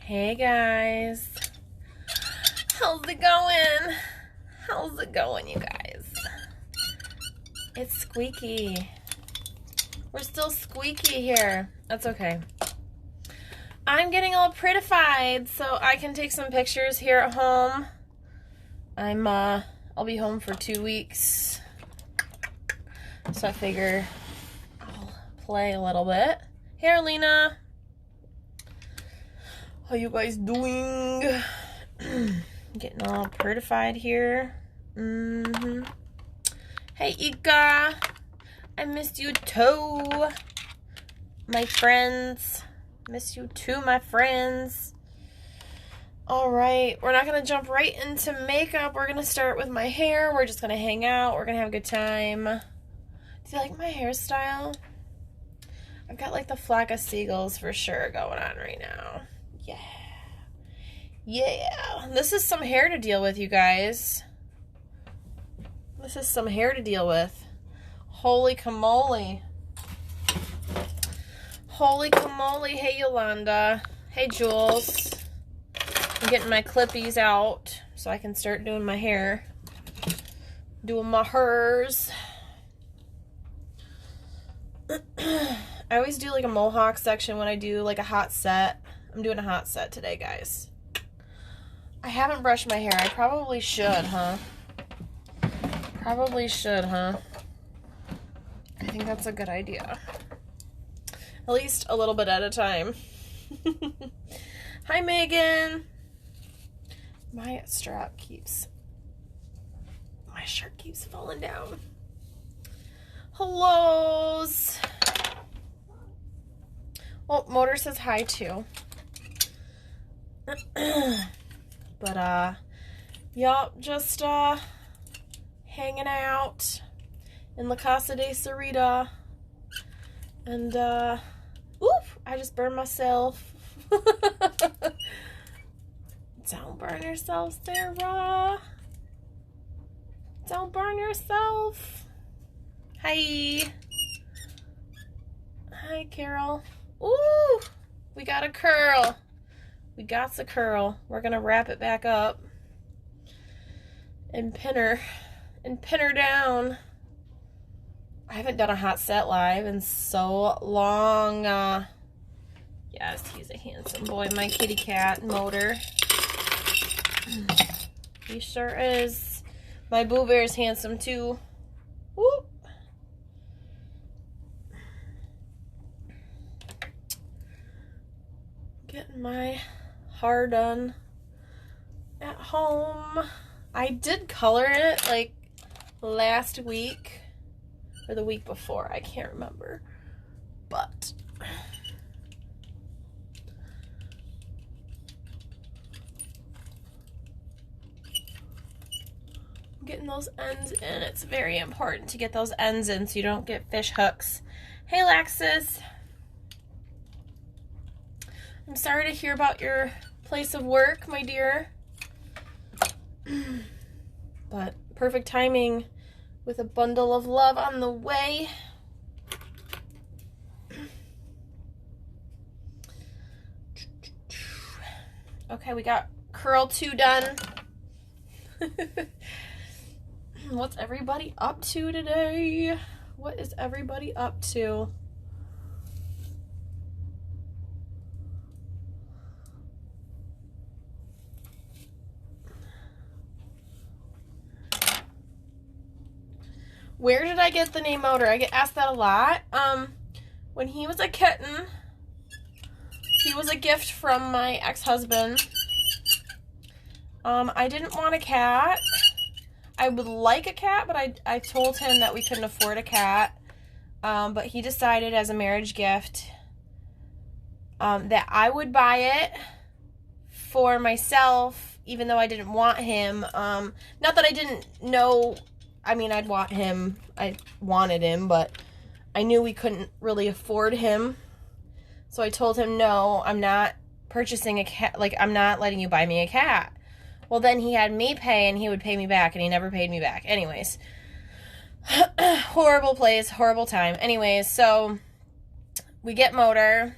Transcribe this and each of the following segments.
Hey guys, how's it going? How's it going, you guys? It's squeaky. We're still squeaky here. That's okay. I'm getting all prettified so I can take some pictures here at home. I'll be home for 2 weeks, so I figure I'll play a little bit. Hey, Arlena. How you guys doing? Getting all prettified here. Hey, Ika. I missed you too. My friends. Miss you too, my friends. Alright, we're not going to jump right into makeup. We're going to start with my hair. We're just going to hang out. We're going to have a good time. Do you like my hairstyle? I've got like the flock of seagulls for sure going on right now. Yeah. This is some hair to deal with, you guys. This is some hair to deal with. Holy camole. Holy camole. Hey, Yolanda. Hey, Jules. I'm getting my clippies out so I can start doing my hair. Doing my hers. I always do like a mohawk section when I do like a hot set. I'm doing a hot set today, guys. I haven't brushed my hair. I probably should, huh? Probably should, huh? I think that's a good idea. At least a little bit at a time. Hi, Megan. My shirt keeps falling down. Hellos. Well, Motor says hi too. But, yup, just, hanging out in La Casa de Sarita. And, oof, I just burned myself. Don't burn yourself, Sarah. Don't burn yourself. Hi. Hi, Carol. Ooh, we got a curl. We got the curl. We're going to wrap it back up and pin her down. I haven't done a hot set live in so long. Yes, he's a handsome boy. My kitty cat, Motor. He sure is. My Boo Bear's handsome too. Whoop. Getting my hair done at home. I did color it like last week or the week before. I can't remember. But I'm getting those ends in. It's very important to get those ends in so you don't get fish hooks. Hey, Laxus. I'm sorry to hear about your place of work, my dear. But perfect timing with a bundle of love on the way. Okay, we got curl 2 done. What's everybody up to today? What is everybody up to? Where did I get the name Motor? I get asked that a lot. When he was a kitten, he was a gift from my ex-husband. I didn't want a cat. I would like a cat, but I told him that we couldn't afford a cat. But he decided as a marriage gift that I would buy it for myself, even though I didn't want him. Not that I didn't know... I mean, I'd want him. I wanted him, but I knew we couldn't really afford him. So I told him, no, I'm not purchasing a cat. Like, I'm not letting you buy me a cat. Well, then he had me pay, and he would pay me back, and he never paid me back. Anyways. Horrible place, horrible time. Anyways, so we get Motor.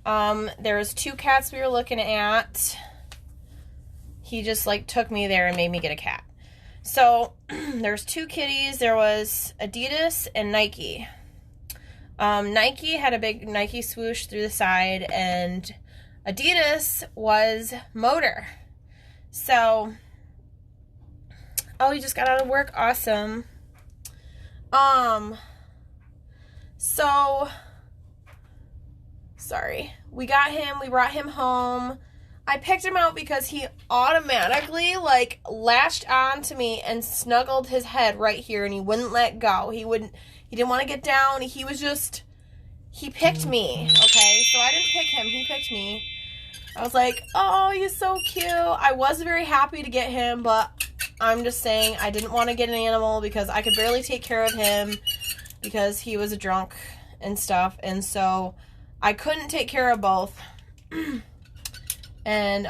There's 2 cats we were looking at. He just like took me there and made me get a cat. So there's 2 kitties. There was Adidas and Nike. Nike had a big Nike swoosh through the side, and Adidas was Motor. So, oh, he just got out of work. Awesome. So, sorry. We got him. We brought him home. I picked him out because he automatically, like, latched on to me and snuggled his head right here, and he wouldn't let go. He didn't want to get down. He picked me, okay? So I didn't pick him. He picked me. I was like, oh, he's so cute. I was very happy to get him, but I'm just saying I didn't want to get an animal because I could barely take care of him because he was a drunk and stuff. And so I couldn't take care of both. And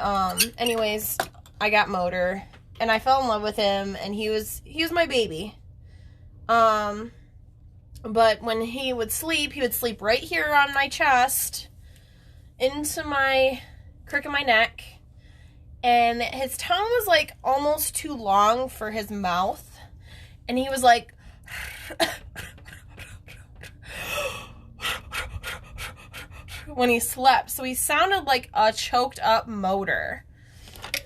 anyways, I got Motor, and I fell in love with him, and he was my baby. But when he would sleep right here on my chest, into my crook of my neck, and his tongue was like almost too long for his mouth, and he was like when he slept, so he sounded like a choked up motor.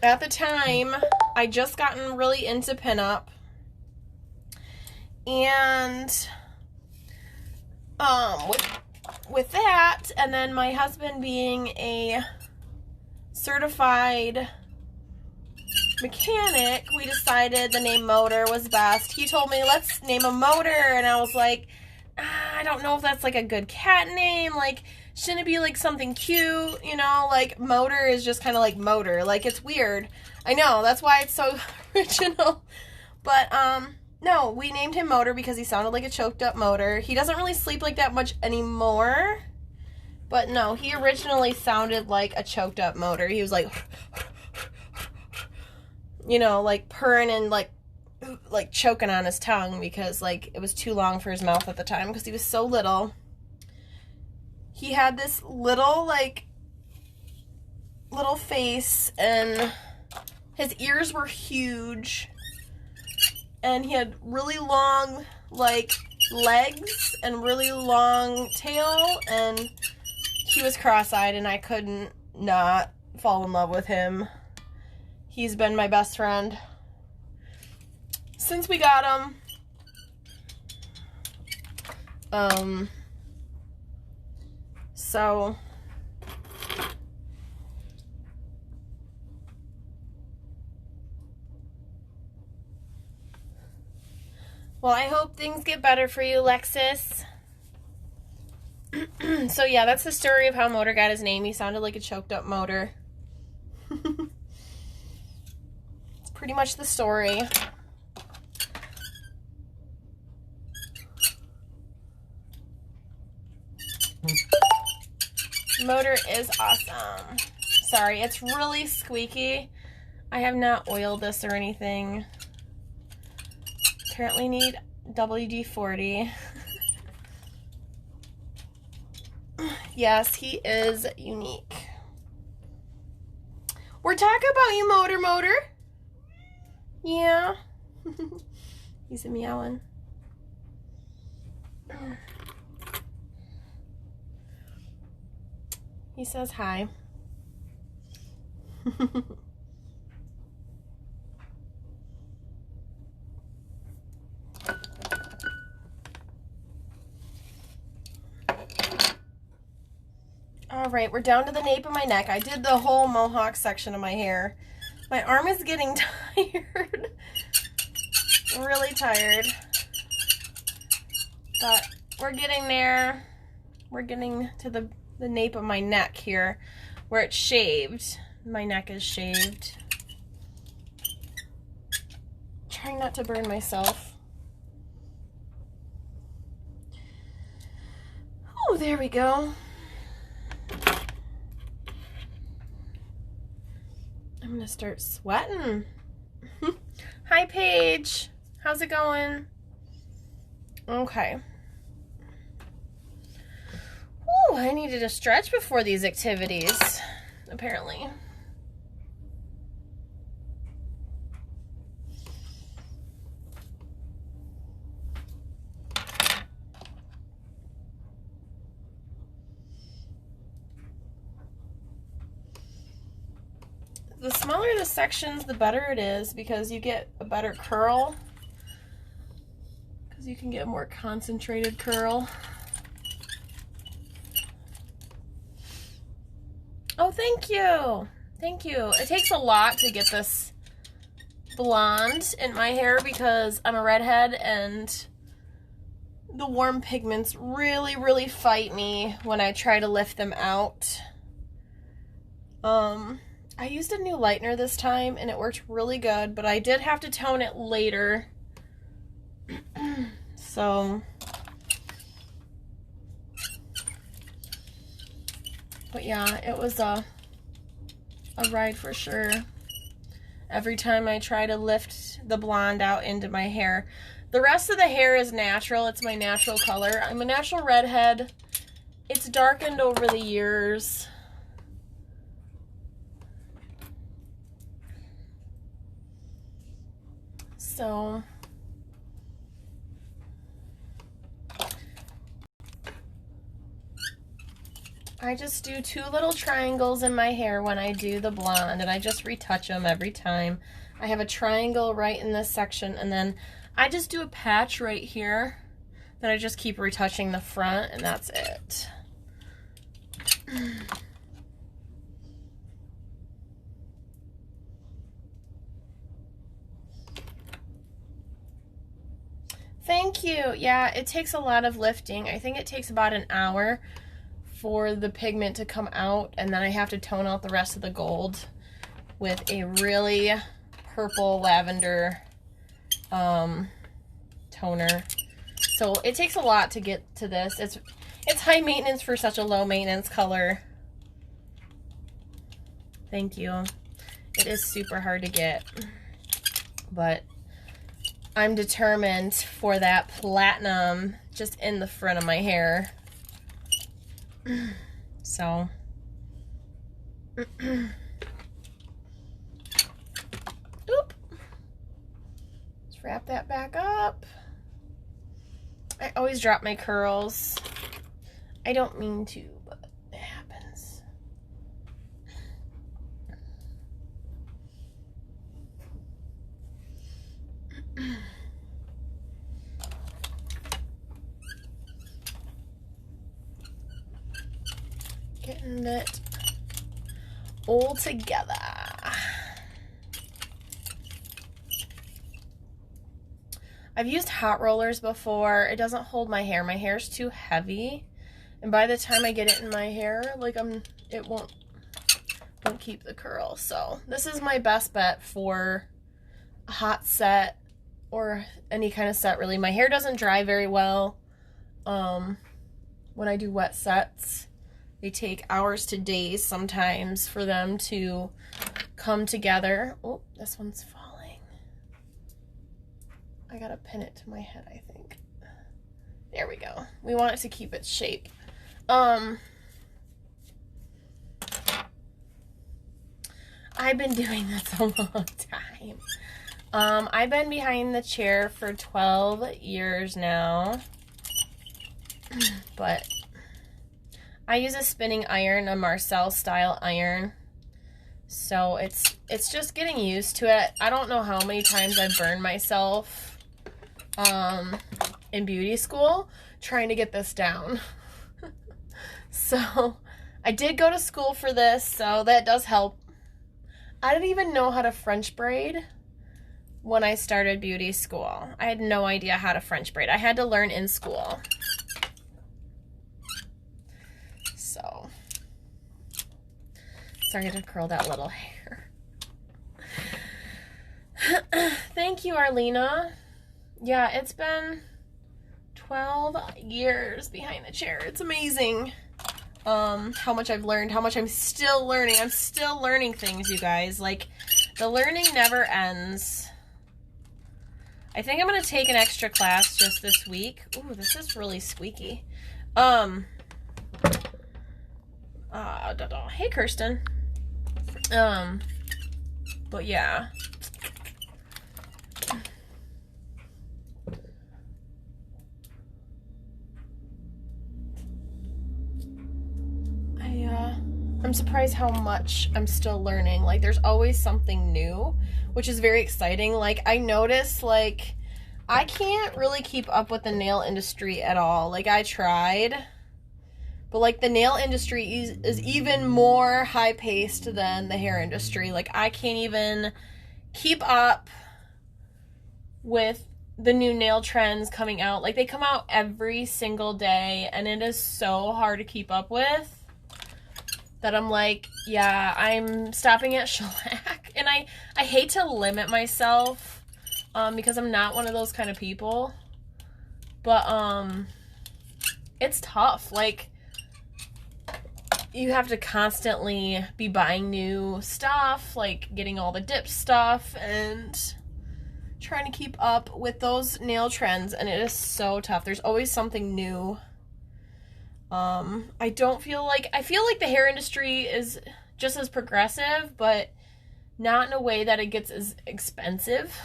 At the time, I just gotten really into pinup, and with that, and then my husband being a certified mechanic, we decided the name Motor was best. He told me, let's name a Motor, and I was like, I don't know if that's like a good cat name. Like, shouldn't it be like something cute? You know, like Motor is just kind of like motor. Like, it's weird. I know, that's why it's so original. But, no, we named him Motor because he sounded like a choked up motor. He doesn't really sleep like that much anymore. But no, he originally sounded like a choked up motor. He was like, you know, like purring and like choking on his tongue because like it was too long for his mouth at the time because he was so little. He had this little face, and his ears were huge, and he had really long like legs and really long tail, and he was cross-eyed, and I couldn't not fall in love with him. He's been my best friend since we got him. So well, I hope things get better for you, Lexus. So yeah, that's the story of how Motor got his name. He sounded like a choked up motor. It's pretty much the story. Motor is awesome. Sorry, it's really squeaky. I have not oiled this or anything. Apparently need WD-40. Yes, he is unique. We're talking about you, Motor. Yeah. He's a meowing. He says hi. All right, we're down to the nape of my neck. I did the whole mohawk section of my hair. My arm is getting tired. Really tired. But we're getting there. We're getting to the nape of my neck here where it's shaved. My neck is shaved. Trying not to burn myself. Oh, there we go. I'm gonna start sweating. Hi, Paige. How's it going? Okay. Whew. Ooh, I needed to stretch before these activities, apparently. The smaller the sections, the better it is, because you get a better curl. Because you can get a more concentrated curl. Oh, thank you. Thank you. It takes a lot to get this blonde in my hair because I'm a redhead and the warm pigments really, really fight me when I try to lift them out. I used a new lightener this time and it worked really good, but I did have to tone it later. So, but yeah, it was a ride for sure. Every time I try to lift the blonde out into my hair. The rest of the hair is natural. It's my natural color. I'm a natural redhead. It's darkened over the years. So, I just do 2 little triangles in my hair when I do the blonde, and I just retouch them every time. I have a triangle right in this section, and then I just do a patch right here. Then I just keep retouching the front, and that's it. Thank you. Yeah, it takes a lot of lifting. I think it takes about an hour for the pigment to come out, and then I have to tone out the rest of the gold with a really purple lavender toner. So it takes a lot to get to this. It's high maintenance for such a low maintenance color. Thank you. It is super hard to get, but I'm determined for that platinum just in the front of my hair. So, oop. Let's wrap that back up. I always drop my curls. I don't mean to, but it happens. Getting it all together. I've used hot rollers before. It doesn't hold my hair. My hair's too heavy. And by the time I get it in my hair, like it won't keep the curl. So this is my best bet for a hot set or any kind of set really. My hair doesn't dry very well when I do wet sets. They take hours to days sometimes for them to come together. Oh, this one's falling. I gotta pin it to my head, I think. There we go. We want it to keep its shape. I've been doing this a long time. I've been behind the chair for 12 years now. But I use a spinning iron, a Marcel style iron. So it's just getting used to it. I don't know how many times I've burned myself in beauty school trying to get this down. So I did go to school for this, so that does help. I didn't even know how to French braid when I started beauty school. I had no idea how to French braid. I had to learn in school. So, sorry to curl that little hair. Thank you, Arlena. Yeah, it's been 12 years behind the chair. It's amazing how much I've learned, how much I'm still learning. I'm still learning things, you guys. Like, the learning never ends. I think I'm going to take an extra class just this week. Ooh, this is really squeaky. Hey, Kirsten. But yeah. I'm surprised how much I'm still learning. Like, there's always something new, which is very exciting. Like, I noticed, like, I can't really keep up with the nail industry at all. Like, I tried, but, like, the nail industry is even more high-paced than the hair industry. Like, I can't even keep up with the new nail trends coming out. Like, they come out every single day, and it is so hard to keep up with. That I'm like, yeah, I'm stopping at shellac. And I hate to limit myself because I'm not one of those kind of people. But it's tough. Like, you have to constantly be buying new stuff, like getting all the dip stuff and trying to keep up with those nail trends. And it is so tough. There's always something new. I feel like the hair industry is just as progressive, but not in a way that it gets as expensive.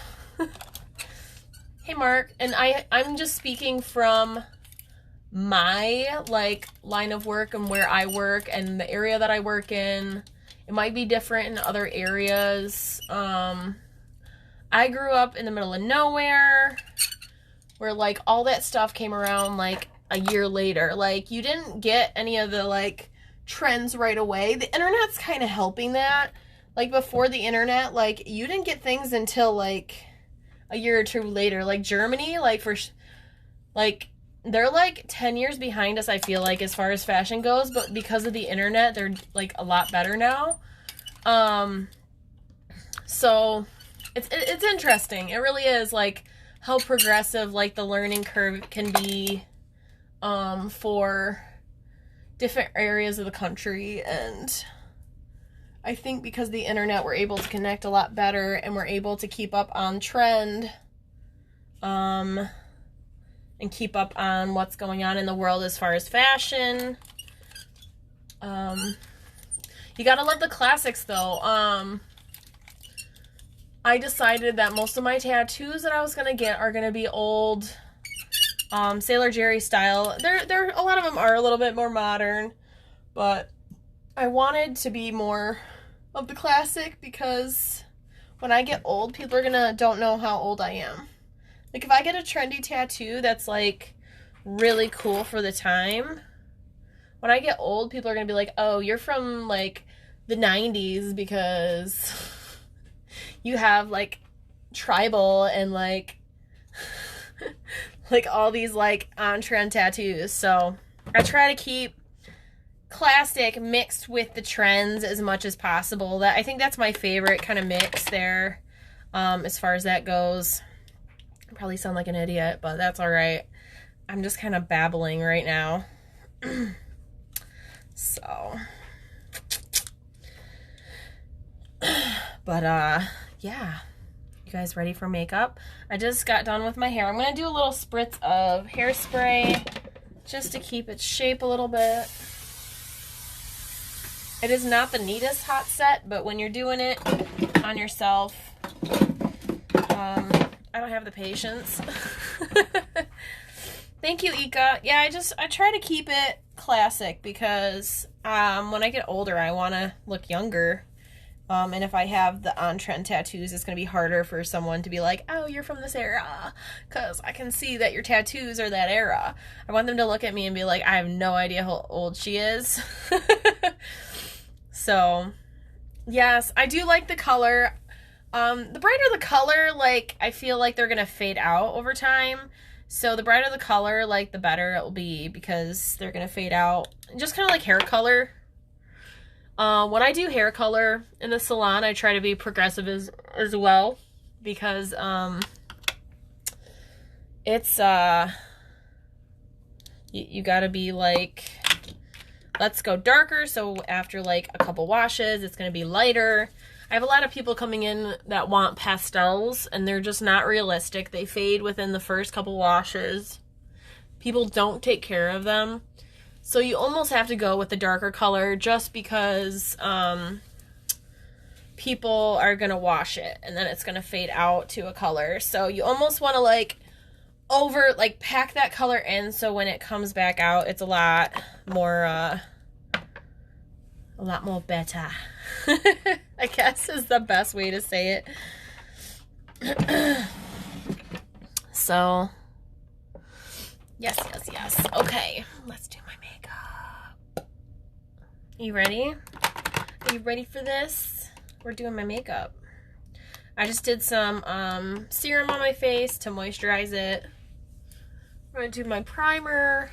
Hey, Mark. And I'm just speaking from my, like, line of work and where I work and the area that I work in. It might be different in other areas. I grew up in the middle of nowhere where, like, all that stuff came around, like, a year later. Like, you didn't get any of the, like, trends right away. The internet's kind of helping that. Like, before the internet, like, you didn't get things until, like, a year or two later. Like, Germany, like, they're, like, 10 years behind us, I feel like, as far as fashion goes, but because of the internet, they're, like, a lot better now. So, it's interesting. It really is, like, how progressive, like, the learning curve can be for different areas of the country. And I think because the internet, we're able to connect a lot better and we're able to keep up on trend and keep up on what's going on in the world as far as fashion. You gotta love the classics though. I decided that most of my tattoos that I was gonna get are gonna be old Sailor Jerry style. They're a lot of them are a little bit more modern, but I wanted to be more of the classic because when I get old, people are don't know how old I am. Like, if I get a trendy tattoo that's, like, really cool for the time, when I get old, people are gonna be like, oh, you're from, like, the 90s because you have, like, tribal and, like, like, all these, like, on-trend tattoos. So I try to keep classic mixed with the trends as much as possible. I think that's my favorite kind of mix there, as far as that goes. I probably sound like an idiot, but that's all right. I'm just kind of babbling right now. So, but yeah. You guys ready for makeup? I just got done with my hair. I'm going to do a little spritz of hairspray just to keep its shape a little bit. It is not the neatest hot set, but when you're doing it on yourself, I don't have the patience. Thank you, Ika. Yeah, I try to keep it classic because when I get older, I want to look younger. And if I have the on-trend tattoos, it's going to be harder for someone to be like, oh, you're from this era, because I can see that your tattoos are that era. I want them to look at me and be like, I have no idea how old she is. So, yes, I do like the color. The brighter the color, like, I feel like they're going to fade out over time. So the brighter the color, like, the better it will be because they're going to fade out. Just kind of like hair color. When I do hair color in the salon, I try to be progressive as well because it's you gotta be like, let's go darker, so after like a couple washes it's gonna be lighter. I have a lot of people coming in that want pastels and they're just not realistic. They fade within the first couple washes. People don't take care of them. So you almost have to go with the darker color just because people are going to wash it and then it's going to fade out to a color. So you almost want to like pack that color in so when it comes back out, it's a lot more better. I guess is the best way to say it. So, yes. Okay, let's do my makeup. You ready? Are you ready for this? We're doing my makeup. I just did some serum on my face to moisturize it. I'm going to do my primer.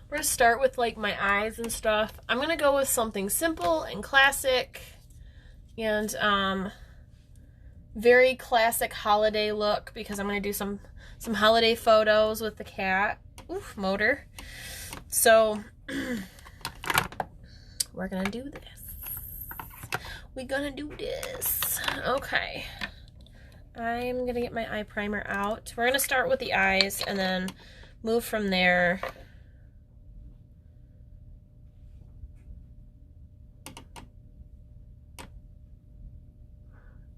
We're going to start with like my eyes and stuff. I'm going to go with something simple and classic and very classic holiday look because I'm going to do some holiday photos with the cat. Oof, motor. So we're going to do this. We're going to do this. Okay. I'm going to get my eye primer out. We're going to start with the eyes and then move from there.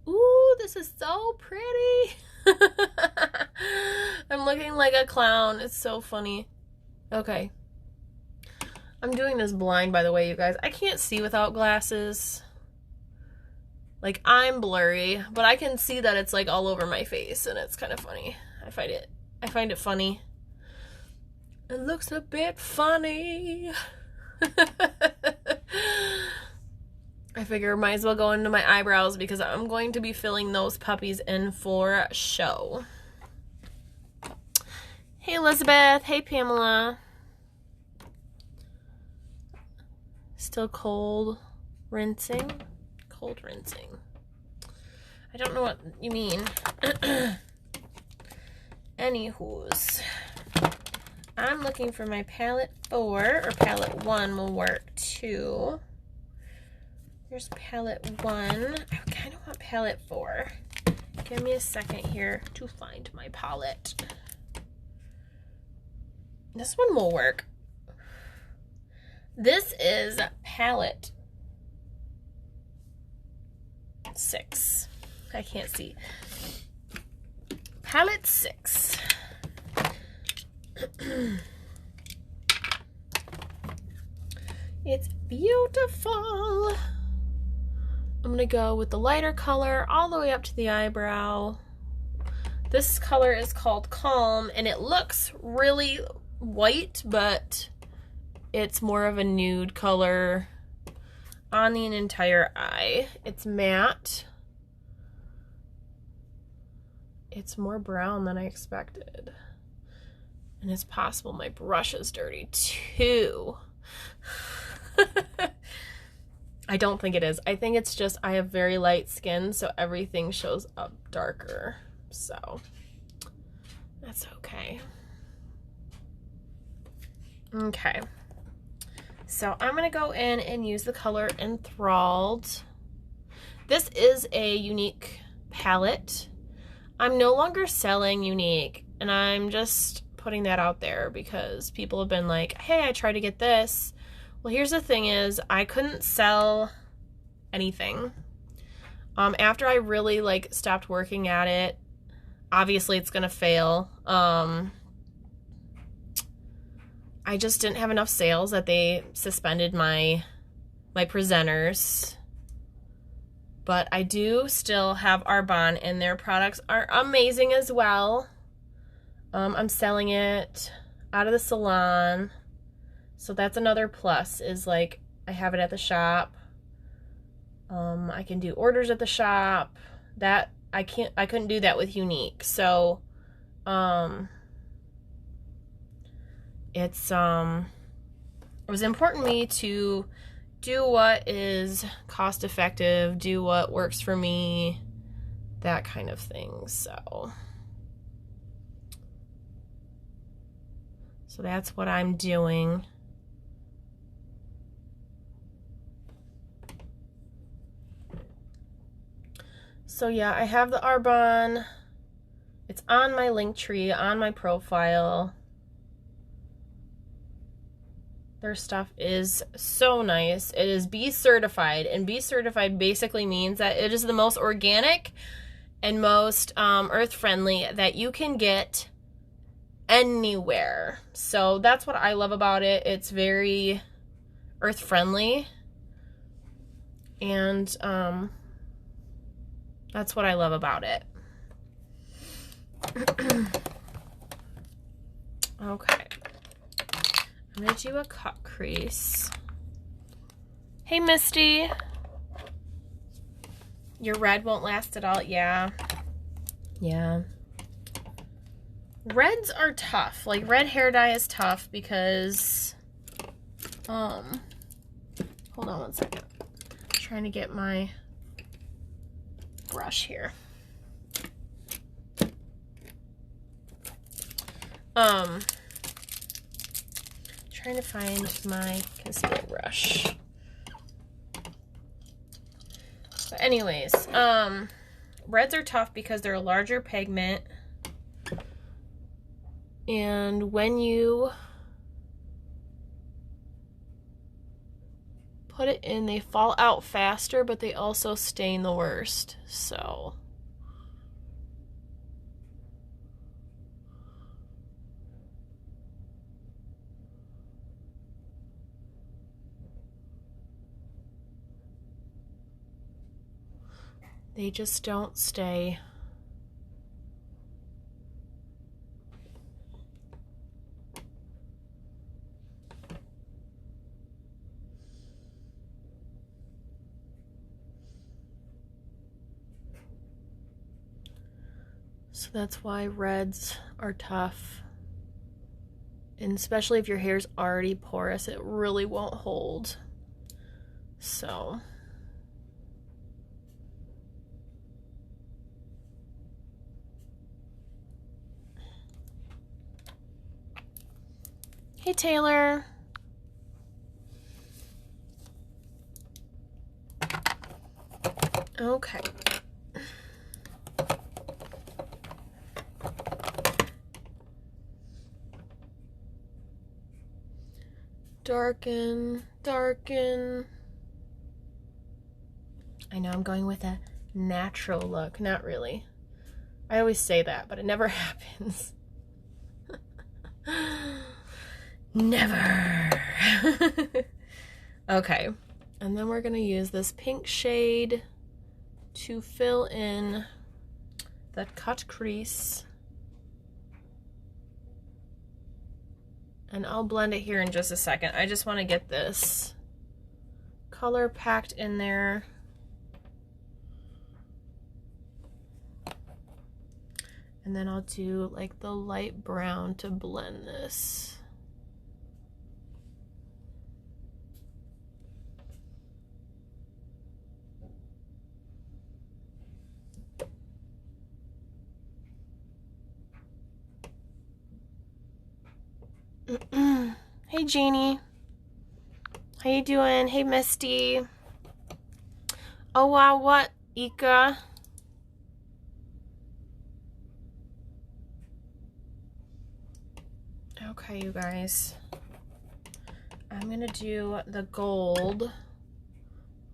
Ooh, this is so pretty. I'm looking like a clown. It's so funny. Okay. I'm doing this blind, by the way, you guys. I can't see without glasses. Like, I'm blurry, but I can see that it's like all over my face, and it's kind of funny. I find it funny. It looks a bit funny. I figure might as well go into my eyebrows because I'm going to be filling those puppies in for show. Hey, Elizabeth. Hey, Pamela. Still cold rinsing. Cold rinsing. I don't know what you mean. Anywho's. I'm looking for my palette 4, or palette 1 will work too. Here's palette 1. I kind of want palette 4. Give me a second here to find my palette. This one will work. This is palette 6. I can't see. Palette 6. It's beautiful. I'm going to go with the lighter color all the way up to the eyebrow. This color is called Calm, and it looks really white, but it's more of a nude color on the entire eye. It's matte. It's more brown than I expected. And it's possible my brush is dirty too. I don't think it is. I think it's just I have very light skin, so everything shows up darker. So that's okay. Okay. So I'm going to go in and use the color Enthralled. This is a Younique palette. I'm no longer selling Younique, and I'm just putting that out there because people have been like, hey, I tried to get this. Well, here's the thing is, I couldn't sell anything. After I really like stopped working at it, obviously it's gonna fail. I just didn't have enough sales that they suspended my presenters. But I do still have Arbonne, and their products are amazing as well. I'm selling it out of the salon. So that's another plus, is like I have it at the shop. I can do orders at the shop. That I couldn't do that with Younique. So it was important to me to do what is cost effective, do what works for me, that kind of thing. So that's what I'm doing. So yeah, I have the Arbonne It's on my Linktree, on my profile. Their stuff is so nice. It is bee certified, and bee certified basically means that it is the most organic and most earth friendly that you can get anywhere. So that's what I love about it. It's very earth friendly, and that's what I love about it. Okay, I'm gonna do a cut crease. Hey Misty, your red won't last at all. Yeah, reds are tough. Like, red hair dye is tough because hold on one second, I'm trying to get my brush here. Trying to find my concealer brush. But anyways, reds are tough because they're a larger pigment, and when you put it in, they fall out faster, but they also stain the worst. So they just don't stay. So that's why reds are tough. And especially if your hair's already porous, it really won't hold. So hey Taylor. Okay. Darken, darken. I know I'm going with a natural look. Not really. I always say that, but it never happens. Never. Okay. And then we're going to use this pink shade to fill in that cut crease. And I'll blend it here in just a second. I just want to get this color packed in there. And then I'll do like the light brown to blend this. Hey Janie, how you doing? Hey Misty. Oh wow, what Ika? Okay, you guys, I'm gonna do the gold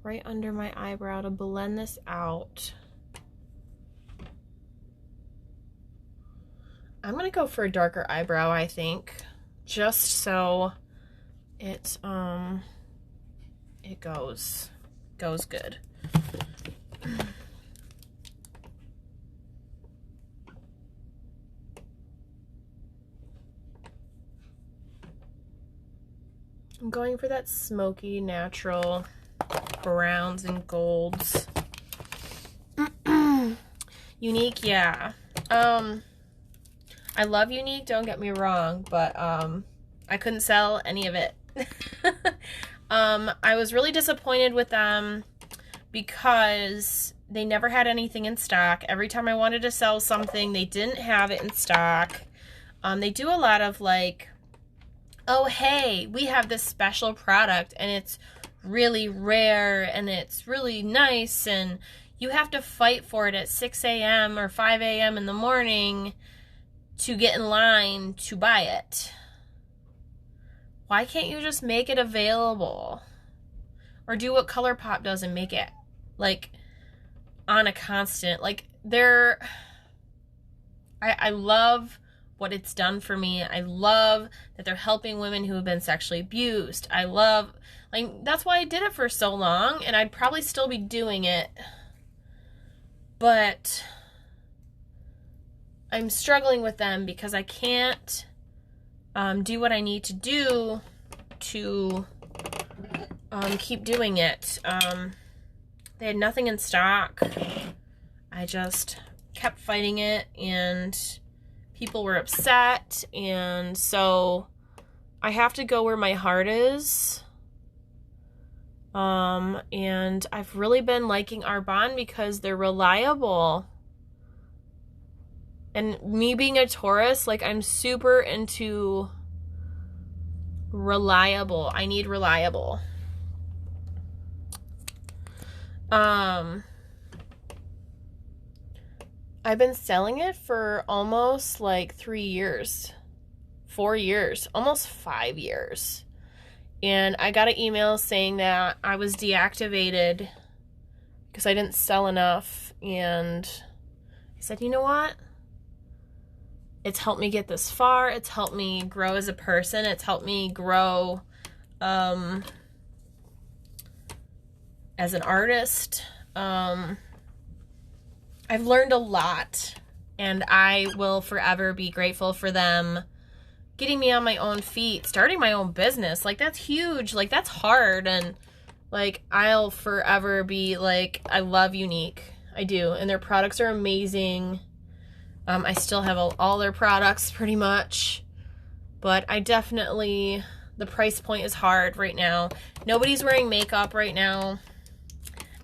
right under my eyebrow to blend this out. I'm gonna go for a darker eyebrow, I think, just so it goes good. I'm going for that smoky, natural browns and golds. Unique, yeah. I love Unique, don't get me wrong, but I couldn't sell any of it. I was really disappointed with them because they never had anything in stock. Every time I wanted to sell something, they didn't have it in stock. They do a lot of like, oh hey, we have this special product and it's really rare and it's really nice and you have to fight for it at 6 a.m. or 5 a.m. in the morning to get in line to buy it. Why can't you just make it available? Or do what ColourPop does and make it, like, on a constant. Like, I love what it's done for me. I love that they're helping women who have been sexually abused. I love, like, that's why I did it for so long, and I'd probably still be doing it. But I'm struggling with them because I can't do what I need to do to keep doing it. They had nothing in stock. I just kept fighting it, and people were upset, and so I have to go where my heart is. And I've really been liking Arbonne because they're reliable. And me being a Taurus, like, I'm super into reliable. I need reliable. I've been selling it for almost like 3 years, 4 years, almost 5 years. And I got an email saying that I was deactivated because I didn't sell enough. And I said, you know what? It's helped me get this far. It's helped me grow as a person. It's helped me grow as an artist. I've learned a lot, and I will forever be grateful for them getting me on my own feet, starting my own business. Like, that's huge. Like, that's hard. And, like, I'll forever be, like, I love Younique. I do. And their products are amazing. I still have all their products pretty much. But I definitely, the price point is hard right now. Nobody's wearing makeup right now.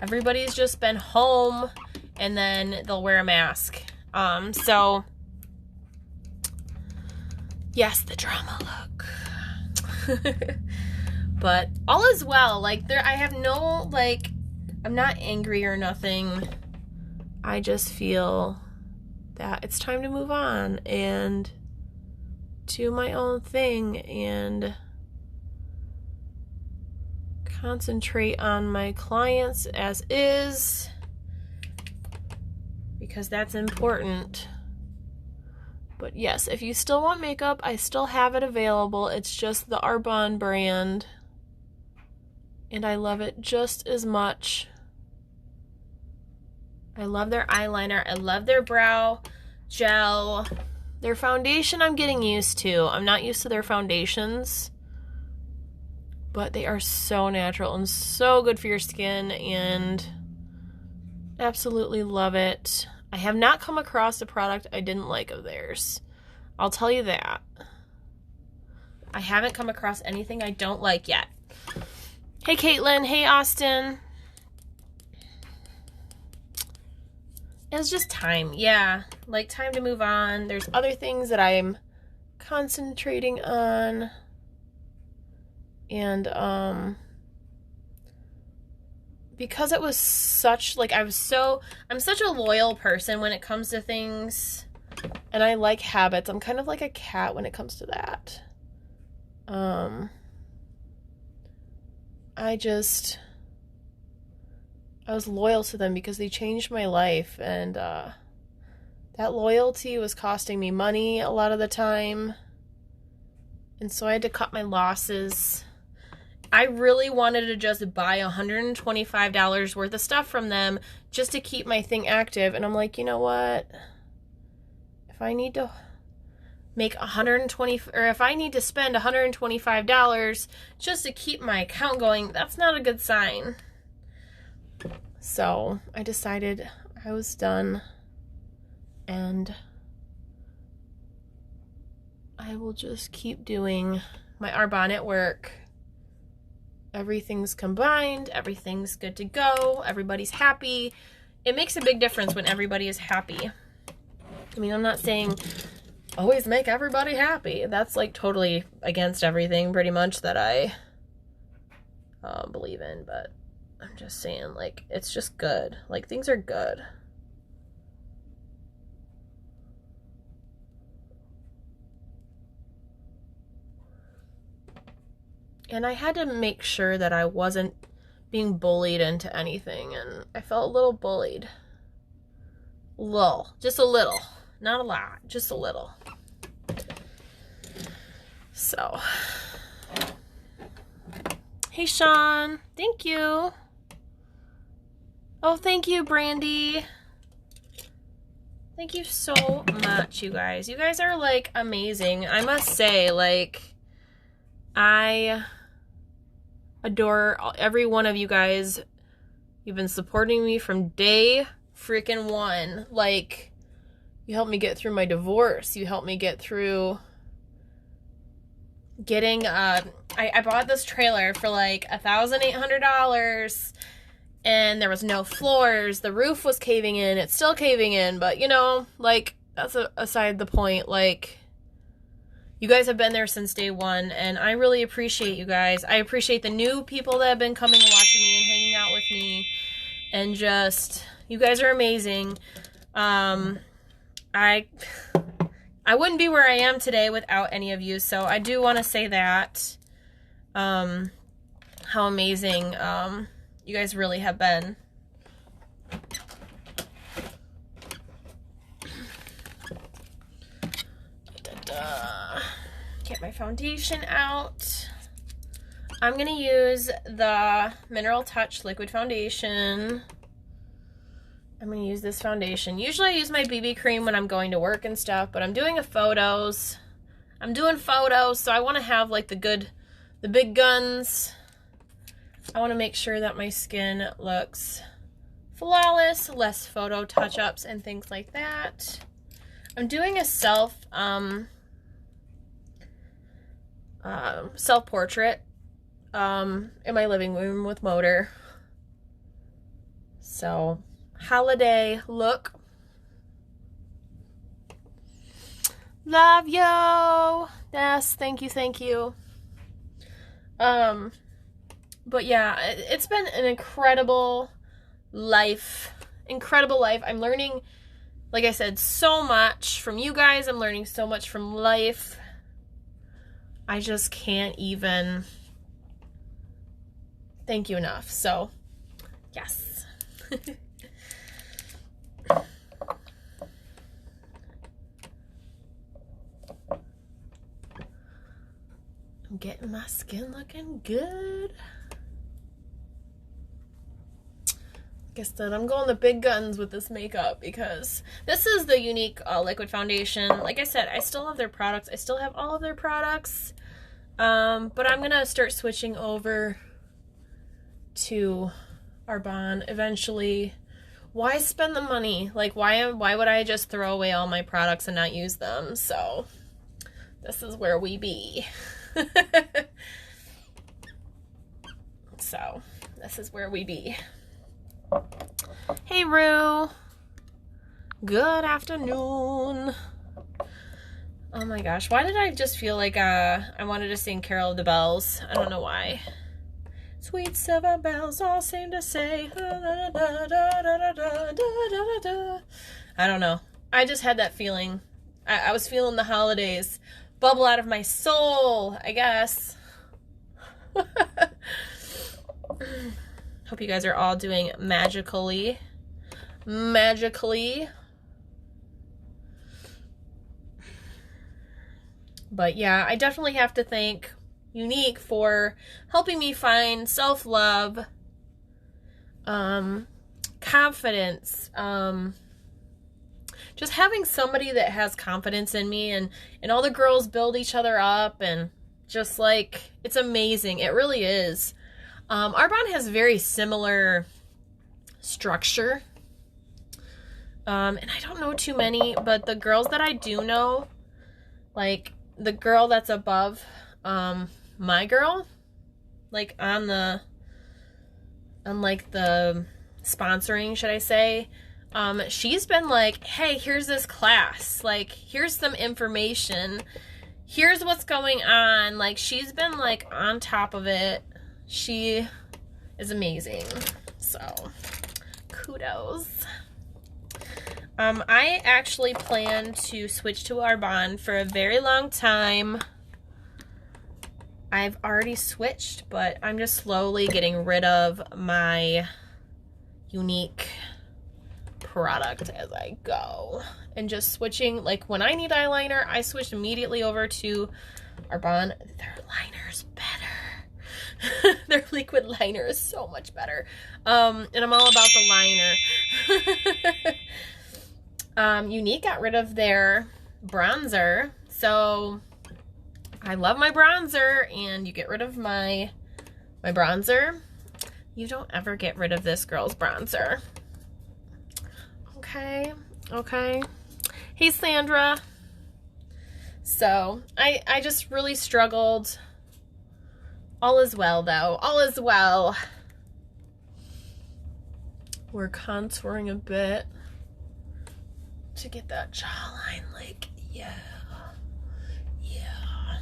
Everybody's just been home, and then they'll wear a mask. So, yes, the drama look. But all is well. Like, I have no, like, I'm not angry or nothing. I just feel that it's time to move on and do my own thing and concentrate on my clients as is, because that's important. But yes, if you still want makeup, I still have it available. It's just the Arbonne brand, and I love it just as much. I love their eyeliner. I love their brow gel. Their foundation I'm getting used to. I'm not used to their foundations, but they are so natural and so good for your skin, and absolutely love it. I have not come across a product I didn't like of theirs. I'll tell you that. I haven't come across anything I don't like yet. Hey, Caitlin. Hey, Austin. It was just time. Yeah. Like, time to move on. There's other things that I'm concentrating on. And, because it was such, like, I'm such a loyal person when it comes to things, and I like habits. I'm kind of like a cat when it comes to that. I was loyal to them because they changed my life, and that loyalty was costing me money a lot of the time, and so I had to cut my losses. I really wanted to just buy $125 worth of stuff from them just to keep my thing active, and I'm like, you know what? If I need to make if I need to spend $125 just to keep my account going, that's not a good sign. So I decided I was done, and I will just keep doing my Arbonne at work. Everything's combined, everything's good to go, everybody's happy. It makes a big difference when everybody is happy. I mean, I'm not saying always make everybody happy. That's like totally against everything pretty much that I believe in, but I'm just saying, like, it's just good. Like, things are good. And I had to make sure that I wasn't being bullied into anything, and I felt a little bullied. Just a little. Not a lot, just a little. So, hey Sean, thank you. Oh, thank you, Brandy. Thank you so much, you guys. You guys are, like, amazing. I must say, like, I adore every one of you guys. You've been supporting me from day freaking one. Like, you helped me get through my divorce. You helped me get through getting, I bought this trailer for like $1,800 and there was no floors. The roof was caving in. It's still caving in, but you know, like, that's aside the point. Like, you guys have been there since day one, and I really appreciate you guys. I appreciate the new people that have been coming and watching me and hanging out with me, and just, you guys are amazing. I wouldn't be where I am today without any of you, so I do want to say that, how amazing, you guys really have been. Get my foundation out. I'm going to use the Mineral Touch Liquid Foundation. I'm going to use this foundation. Usually I use my BB cream when I'm going to work and stuff, but I'm doing photos. I'm doing photos, so I want to have like the big guns. I want to make sure that my skin looks flawless, less photo touch-ups and things like that. I'm doing a self-portrait in my living room with Motor. So, holiday look. Love you. Yes, thank you, thank you. But yeah, it's been an incredible life. Incredible life. I'm learning, like I said, so much from you guys. I'm learning so much from life. I just can't even thank you enough. So, yes. I'm getting my skin looking good. Like I said, I'm going the big guns with this makeup because this is the Younique liquid foundation. Like I said, I still have their products. I still have all of their products. But I'm gonna start switching over to Arbonne eventually. Why spend the money? Like, why would I just throw away all my products and not use them? So this is where we be. So this is where we be. Hey Rue, good afternoon. Oh my gosh, why did I just feel like I wanted to sing Carol of the Bells? I don't know why. Sweet silver bells all seem to say I don't know. I just had that feeling. I was feeling the holidays bubble out of my soul, I guess. Hope you guys are all doing magically. But yeah, I definitely have to thank Younique for helping me find self-love, confidence, just having somebody that has confidence in me, and all the girls build each other up, and just like, it's amazing. It really is. Arbonne has very similar structure. And I don't know too many, but the girls that I do know, like the girl that's above my girl, like on like the sponsoring, should I say, she's been like, hey, here's this class, like, here's some information, here's what's going on. Like, she's been like on top of it. She is amazing. So, kudos. I actually plan to switch to Arbonne for a very long time. I've already switched, but I'm just slowly getting rid of my Younique product as I go. And just switching, like when I need eyeliner, I switched immediately over to Arbonne. Their liner's better. Their liquid liner is so much better. And I'm all about the liner. Younique got rid of their bronzer, so I love my bronzer, and you get rid of my bronzer, you don't ever get rid of this girl's bronzer. Okay, okay. Hey, Sandra. So, I just really struggled. All is well, though. All is well. We're contouring a bit to get that jawline, like, yeah. Yeah.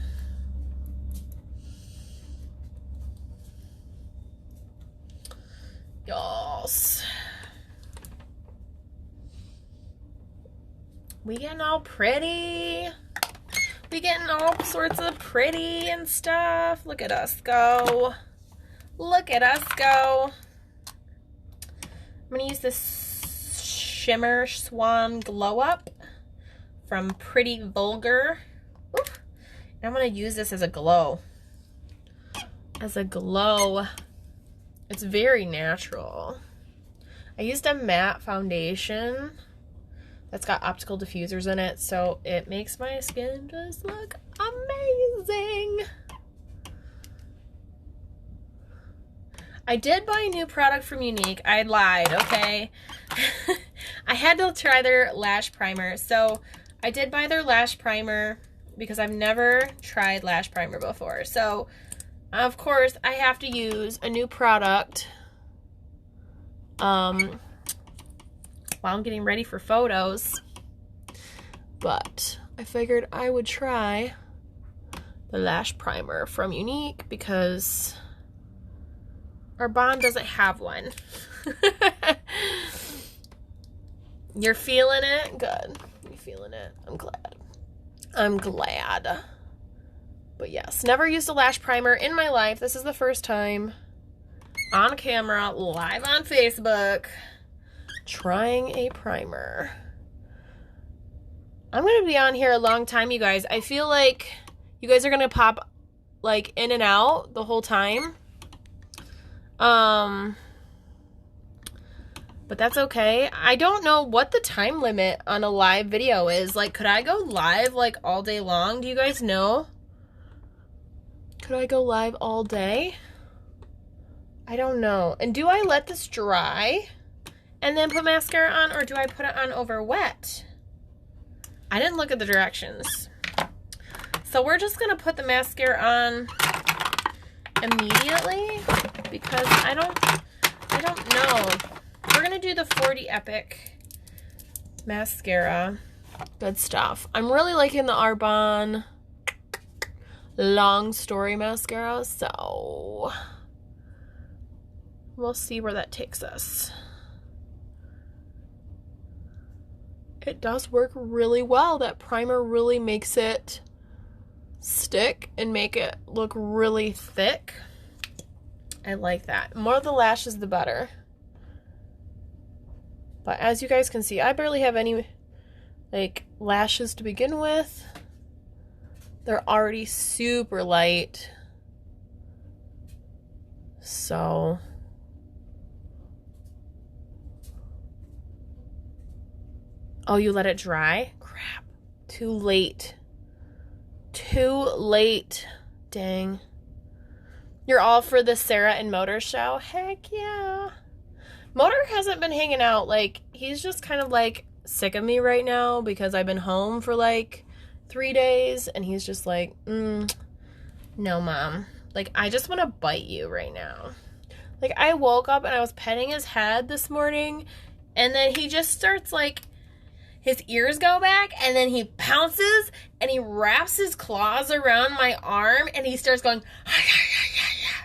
Yes. We getting all pretty. We getting all sorts of pretty and stuff. Look at us go. Look at us go. I'm going to use this Shimmer Swan Glow Up from Pretty Vulgar. And I'm going to use this as a glow. As a glow. It's very natural. I used a matte foundation that's got optical diffusers in it, so it makes my skin just look amazing. I did buy a new product from Younique. I lied, okay? I had to try their lash primer. So I did buy their lash primer because I've never tried lash primer before. So, of course, I have to use a new product while I'm getting ready for photos. But I figured I would try the lash primer from Younique because Arbonne doesn't have one. You're feeling it? Good. You're feeling it. I'm glad. I'm glad. But yes, never used a lash primer in my life. This is the first time on camera, live on Facebook, trying a primer. I'm going to be on here a long time, you guys. I feel like you guys are going to pop like in and out the whole time. But that's okay. I don't know what the time limit on a live video is. Like, could I go live like all day long? Do you guys know? Could I go live all day? I don't know. And do I let this dry and then put mascara on, or do I put it on over wet? I didn't look at the directions. So we're just gonna put the mascara on immediately because I don't know. We're gonna do the 40 Epic mascara. Good stuff. I'm really liking the Arbonne Long Story mascara, so we'll see where that takes us. It does work really well. That primer really makes it stick and make it look really thick. I like that. The more of the lashes, the better. But as you guys can see, I barely have any like lashes to begin with. They're already super light. So oh, you let it dry? Crap. Too late. Too late. Dang. You're all for the Sarah and Motor show? Heck yeah. Motor hasn't been hanging out. Like, he's just kind of like sick of me right now because I've been home for like 3 days, and he's just like, no, Mom. Like, I just want to bite you right now. Like, I woke up and I was petting his head this morning, and then he just starts like, his ears go back, and then he pounces, and he wraps his claws around my arm, and he starts going,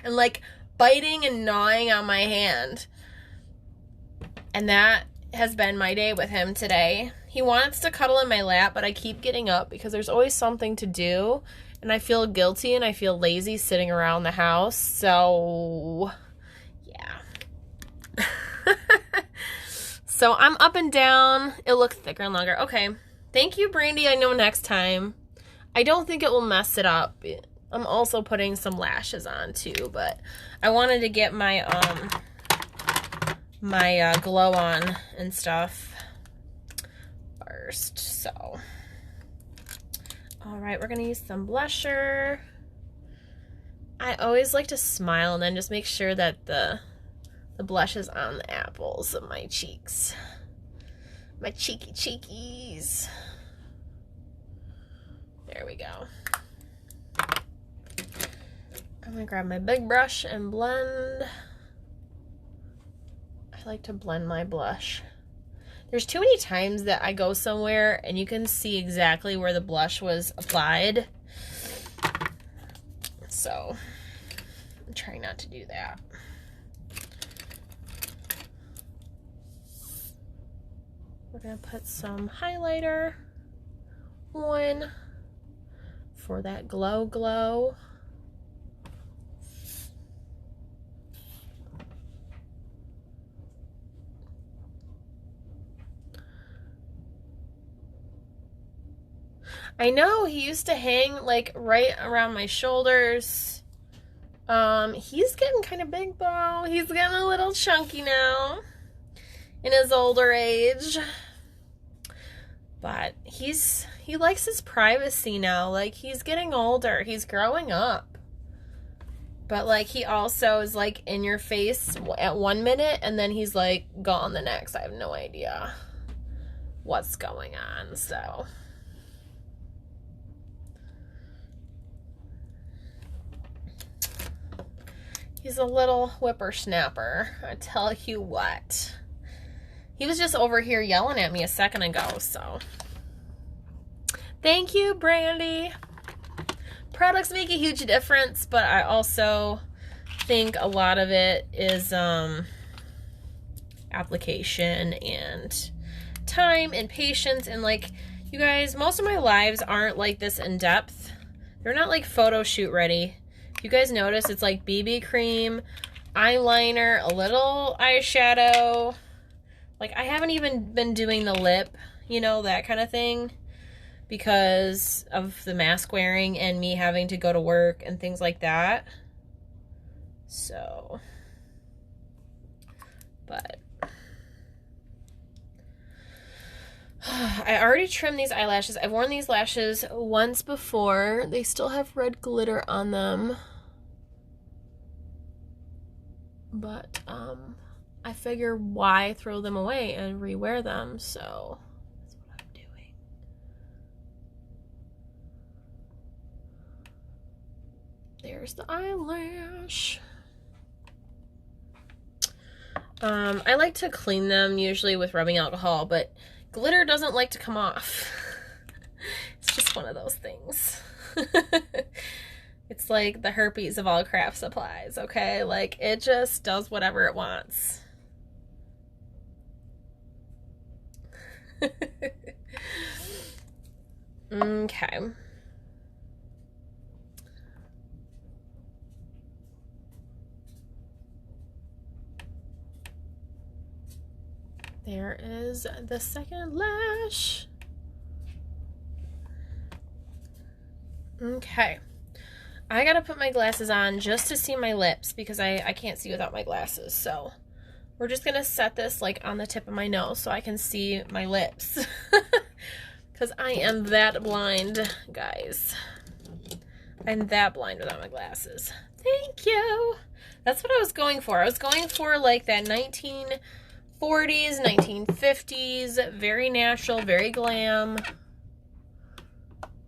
and like biting and gnawing on my hand. And that has been my day with him today. He wants to cuddle in my lap, but I keep getting up because there's always something to do. And I feel guilty and I feel lazy sitting around the house. So, yeah. So I'm up and down. It'll look thicker and longer. Okay. Thank you, Brandy. I know next time. I don't think it will mess it up. I'm also putting some lashes on too, but I wanted to get my glow on and stuff first. So, all right, we're gonna use some blusher. I always like to smile and then just make sure that the blush is on the apples of my cheeks. My cheeky cheekies. There we go. I'm gonna grab my big brush and blend. I like to blend my blush. There's too many times that I go somewhere and you can see exactly where the blush was applied. So I'm trying not to do that. We're gonna put some highlighter on for that glow. I know he used to hang like right around my shoulders. He's getting kind of big though. He's getting a little chunky now in his older age. But he likes his privacy now. Like, he's getting older. He's growing up. But like, he also is like in your face at 1 minute and then he's like gone the next. I have no idea what's going on. So he's a little whippersnapper, I tell you what. He was just over here yelling at me a second ago, so. Thank you, Brandy. Products make a huge difference, but I also think a lot of it is application and time and patience. And like, you guys, most of my lives aren't like this in depth. They're not like photo shoot ready. If you guys notice, it's like BB cream, eyeliner, a little eyeshadow. Like, I haven't even been doing the lip, you know, that kind of thing, because of the mask wearing and me having to go to work and things like that. So, but I already trimmed these eyelashes. I've worn these lashes once before. They still have red glitter on them. But, I figure why throw them away and rewear them, so that's what I'm doing. There's the eyelash. I like to clean them usually with rubbing alcohol, but glitter doesn't like to come off. It's just one of those things. It's like the herpes of all craft supplies, okay? Like, it just does whatever it wants. Okay. There is the second lash. Okay. I gotta put my glasses on just to see my lips because I can't see without my glasses, so we're just gonna set this like on the tip of my nose so I can see my lips. Because I am that blind, guys. I'm that blind without my glasses. Thank you. That's what I was going for. I was going for like that 1940s, 1950s, very natural, very glam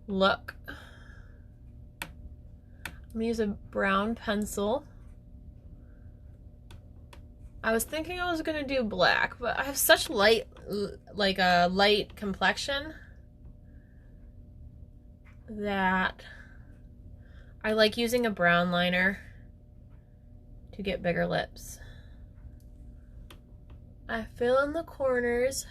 look. I'm gonna use a brown pencil. I was thinking I was gonna do black, but I have such light, like a light complexion that I like using a brown liner to get bigger lips. I fill in the corners.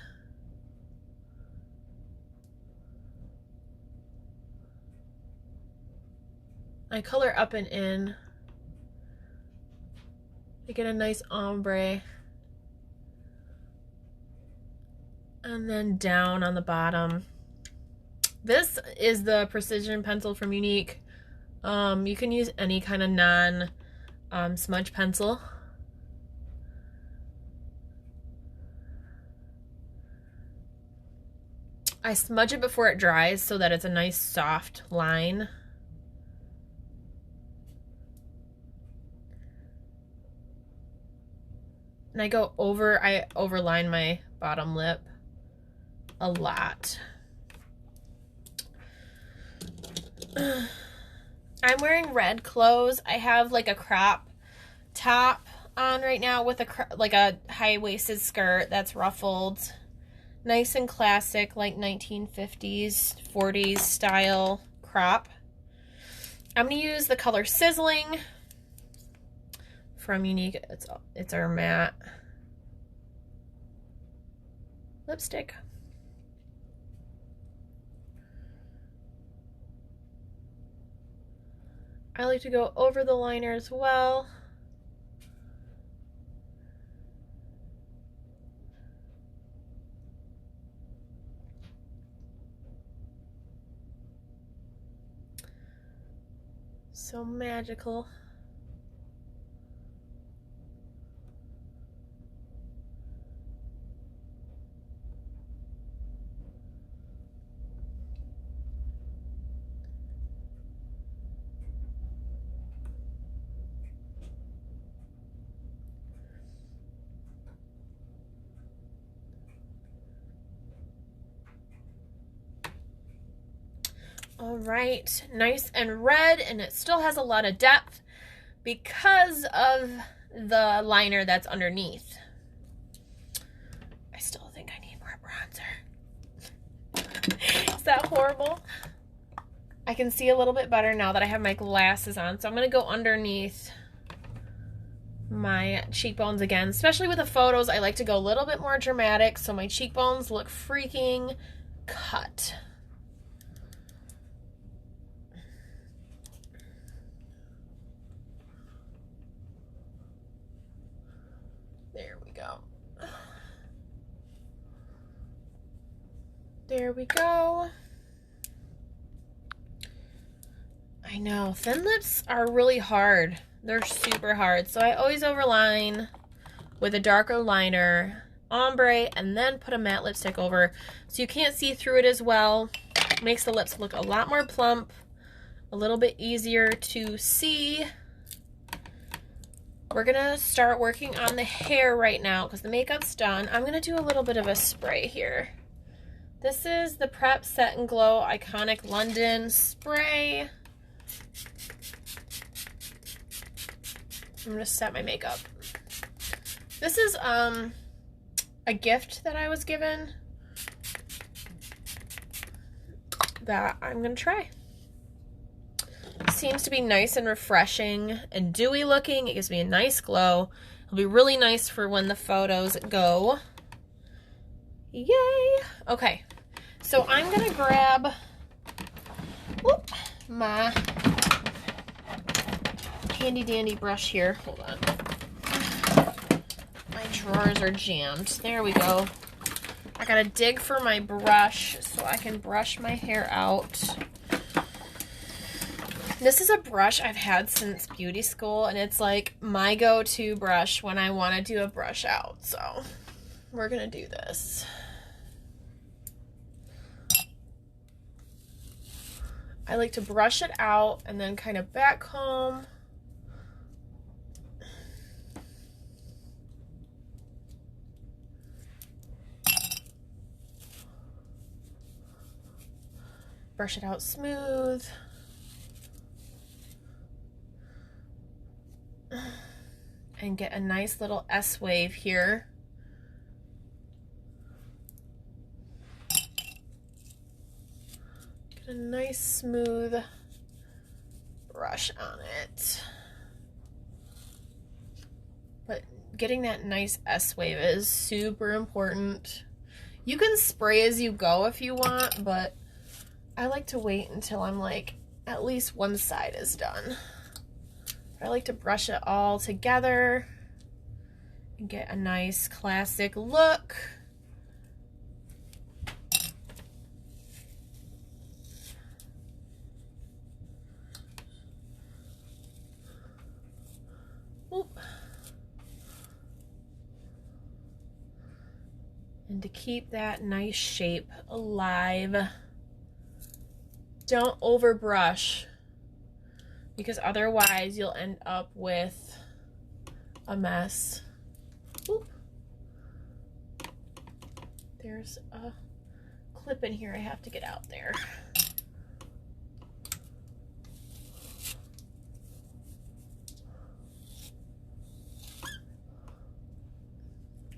I color up and in. I get a nice ombre. And then down on the bottom. This is the Precision Pencil from Younique. You can use any kind of non-smudge pencil. I smudge it before it dries so that it's a nice soft line. And I overline my bottom lip a lot. I'm wearing red clothes. I have like a crop top on right now with a high-waisted skirt that's ruffled. Nice and classic, like 1950s, 40s style crop. I'm going to use the color Sizzling from Younique. It's our matte lipstick. I like to go over the liner as well. So magical. All right, nice and red, and it still has a lot of depth because of the liner that's underneath. I still think I need more bronzer. Is that horrible? I can see a little bit better now that I have my glasses on, so I'm gonna go underneath my cheekbones again. Especially with the photos, I like to go a little bit more dramatic so my cheekbones look freaking cut. There we go. There we go. I know, thin lips are really hard. They're super hard. So I always overline with a darker liner, ombre, and then put a matte lipstick over so you can't see through it as well. Makes the lips look a lot more plump, a little bit easier to see. We're gonna start working on the hair right now because the makeup's done. I'm gonna do a little bit of a spray here. This is the Prep Set and Glow Iconic London Spray. I'm gonna set my makeup. This is a gift that I was given that I'm gonna try. Seems to be nice and refreshing and dewy looking. It gives me a nice glow. It'll be really nice for when the photos go. Yay! Okay, so I'm gonna grab my handy dandy brush here. Hold on. My drawers are jammed. There we go. I gotta dig for my brush so I can brush my hair out. This is a brush I've had since beauty school, and it's like my go-to brush when I want to do a brush out. So we're gonna do this. I like to brush it out and then kind of back comb. Brush it out smooth. And get a nice little S wave here. Get a nice smooth brush on it. But getting that nice S wave is super important. You can spray as you go if you want, but I like to wait until I'm like, at least one side is done. I like to brush it all together and get a nice classic look. Oop. And to keep that nice shape alive, don't overbrush, because otherwise you'll end up with a mess. Oop. There's a clip in here I have to get out there.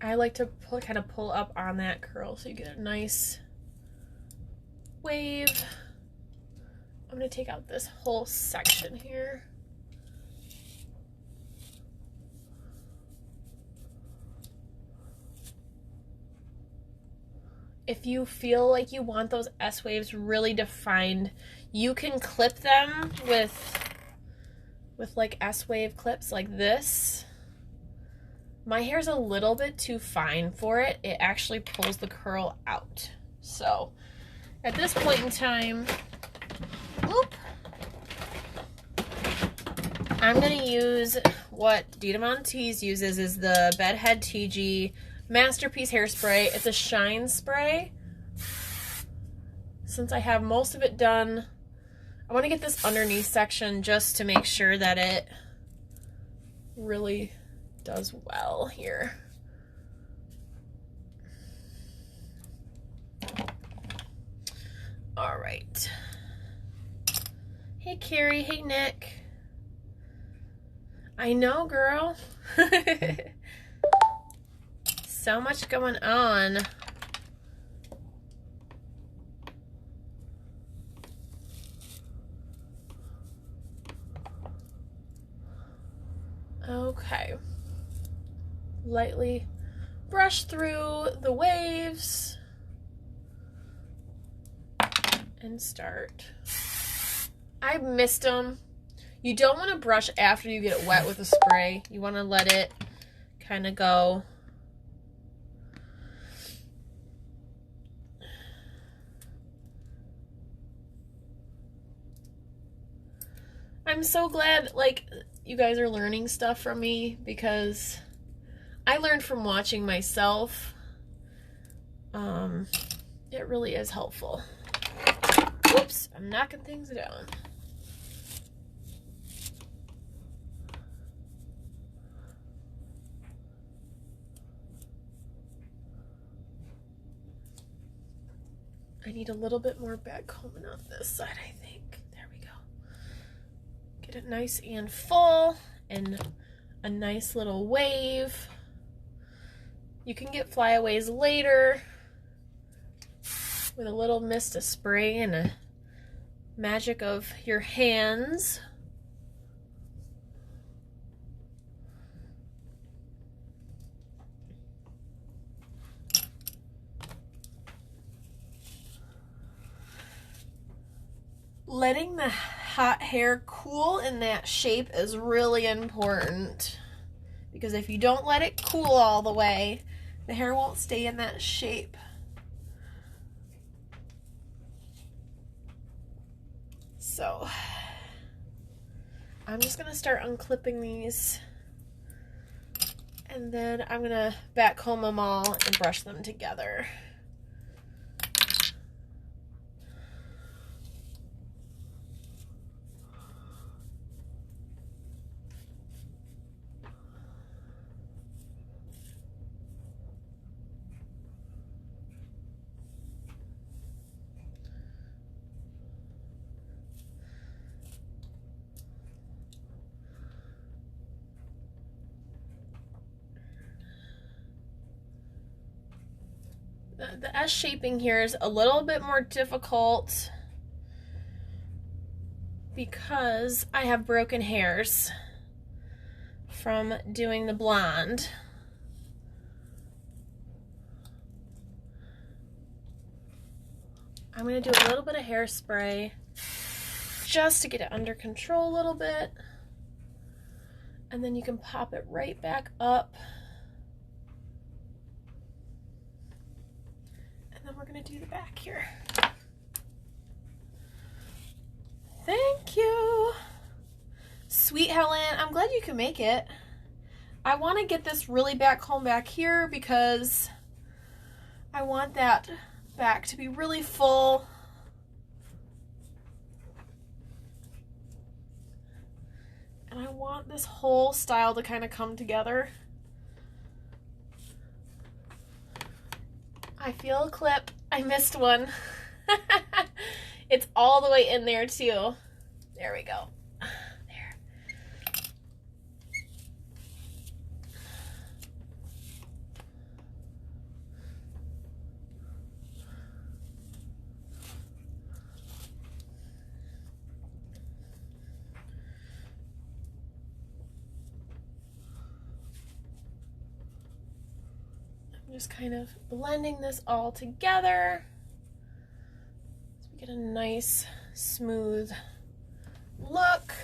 I like to kind of pull up on that curl so you get a nice wave. I'm going to take out this whole section here. If you feel like you want those S waves really defined, you can clip them with like S wave clips like this. My hair's a little bit too fine for it. It actually pulls the curl out. So at this point in time, whoop, I'm gonna use what Dita Von Teese uses, is the Bedhead TG Masterpiece Hairspray. It's a shine spray. Since I have most of it done, I want to get this underneath section just to make sure that it really does well here. All right. Hey Carrie, hey Nick. I know, girl. So much going on. Okay. Lightly brush through the waves and start. I missed them. You don't want to brush after you get it wet with a spray. You want to let it kind of go. I'm so glad, like, you guys are learning stuff from me, because I learned from watching myself. It really is helpful. Whoops, I'm knocking things down. I need a little bit more back combing on this side, I think. There we go. Get it nice and full and a nice little wave. You can get flyaways later with a little mist of spray and a magic of your hands. Letting the hot hair cool in that shape is really important, because if you don't let it cool all the way, the hair won't stay in that shape. So I'm just gonna start unclipping these, and then I'm gonna back comb them all and brush them together. The S shaping here is a little bit more difficult because I have broken hairs from doing the blonde. I'm going to do a little bit of hairspray just to get it under control a little bit. And then you can pop it right back up. And then we're going to do the back here. Thank you. Sweet Helen, I'm glad you can make it. I want to get this really back home back here because I want that back to be really full. And I want this whole style to kind of come together. I feel a clip. I missed one. It's all the way in there too. There we go. There. I'm just kind of blending this all together. Get a nice smooth look.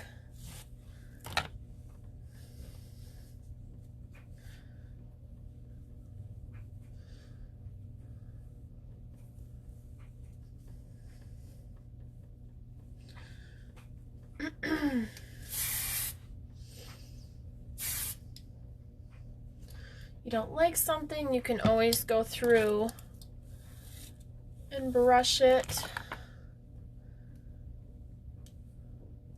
You don't like something, you can always go through and brush it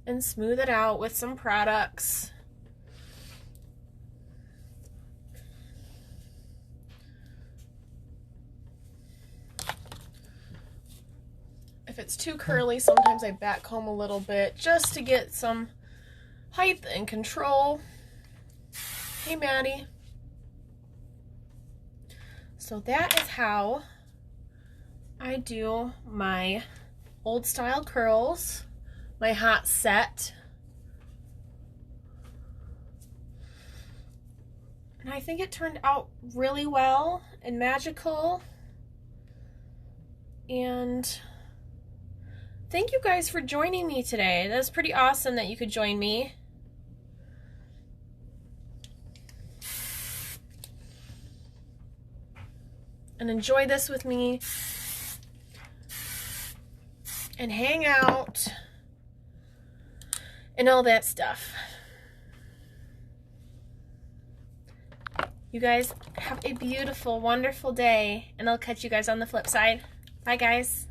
and smooth it out with some products. If it's too curly, sometimes I back comb a little bit just to get some height and control. Hey, Maddie. So that is how I do my old style curls. My hot set. And I think it turned out really well and magical. And thank you guys for joining me today. That's pretty awesome that you could join me. And enjoy this with me. And hang out. And all that stuff. You guys have a beautiful, wonderful day, and I'll catch you guys on the flip side. Bye, guys.